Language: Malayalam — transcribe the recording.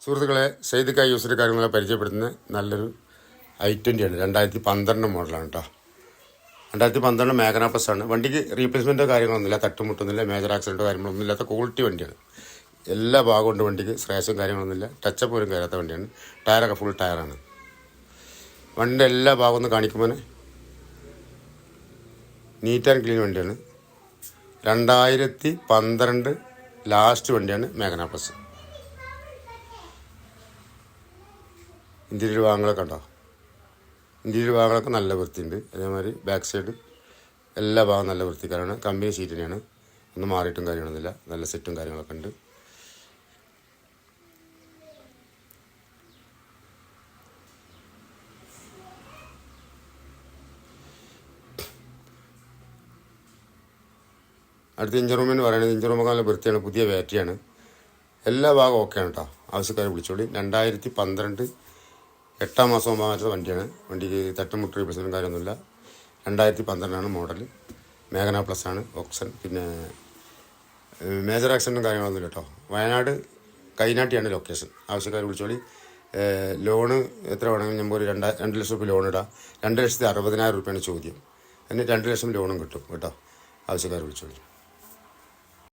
സുഹൃത്തുക്കളെ, സെയ്ദ് യൂസർ കാര്യങ്ങളെ പരിചയപ്പെടുത്തുന്ന നല്ലൊരു i20 ആണ്. 2012 മോഡലാണ് കേട്ടോ. 2012 മാഗ്ന പ്ലസ് ആണ്. വണ്ടിക്ക് റീപ്ലേസ്മെൻറ്റോ കാര്യങ്ങളൊന്നുമില്ല, തട്ടുമുട്ടൊന്നുമില്ല, മേജർ ആക്സിഡൻറ്റോ കാര്യങ്ങളൊന്നും ഇല്ലാത്ത ക്വാളിറ്റി വണ്ടിയാണ്. എല്ലാ ഭാഗമുണ്ട് വണ്ടിക്ക്, സ്ക്രാച്ചും കാര്യങ്ങളൊന്നുമില്ല, ടച്ചപ്പ് പോലും കയറാത്ത വണ്ടിയാണ്. ടയറൊക്കെ ഫുൾ ടയറാണ്. വണ്ടിൻ്റെ എല്ലാ ഭാഗവും ഒന്ന് കാണിക്കുമ്പോൾ നീറ്റ് ആൻഡ് ക്ലീൻ വണ്ടിയാണ്. 2012 ലാസ്റ്റ് വണ്ടിയാണ് മാഗ്ന പ്ലസ്. ഇന്റീരിയർ ഭാഗങ്ങളൊക്കെ ഉണ്ടോ? ഇന്റീരിയർ ഭാഗങ്ങളൊക്കെ നല്ല വൃത്തിയുണ്ട്. അതേമാതിരി ബാക്ക് സൈഡ് എല്ലാ ഭാഗവും നല്ല വൃത്തിക്കാരാണ്. കമ്പനി സീറ്റ് തന്നെയാണ്, ഒന്നും മാറിയിട്ടും കാര്യങ്ങളൊന്നുമില്ല. നല്ല സെറ്റും കാര്യങ്ങളൊക്കെ ഉണ്ട്. അടുത്ത ഇഞ്ചർ റൂമെന്ന് പറയുന്നത്, ഇഞ്ചർ റൂമൊക്കെ നല്ല വൃത്തിയാണ്, പുതിയ ബാറ്ററിയാണ്. എല്ലാ ഭാഗവും ഓക്കെയാണ് കേട്ടോ. ആവശ്യക്കാരെ വിളിച്ചോളി. 2012 8 മാസം 9 മാസത്തെ വണ്ടിയാണ്. വണ്ടിക്ക് തട്ടുമുട്ട് റീപ്ലേസ്മെൻറ്റും കാര്യമൊന്നുമില്ല. 2012 മോഡൽ. മാഗ്ന പ്ലസ് ആണ്, ഓപ്ഷൻ. പിന്നെ മേജർ ആക്സിഡൻറ്റും കാര്യങ്ങളൊന്നുമില്ല കേട്ടോ. വയനാട് കൈനാട്ടിയാണ് ലൊക്കേഷൻ. ആവശ്യക്കാരെ വിളിച്ചോളി. ലോണ് എത്ര വേണമെങ്കിലും നമുക്ക് ഒരു 2 ലക്ഷം രൂപ ലോൺ ഇടാം. 2,60,000 രൂപയാണ് ചോദ്യം. അതിന് 2 ലക്ഷം ലോണും കിട്ടും കേട്ടോ. ആവശ്യക്കാരെ വിളിച്ചോളി.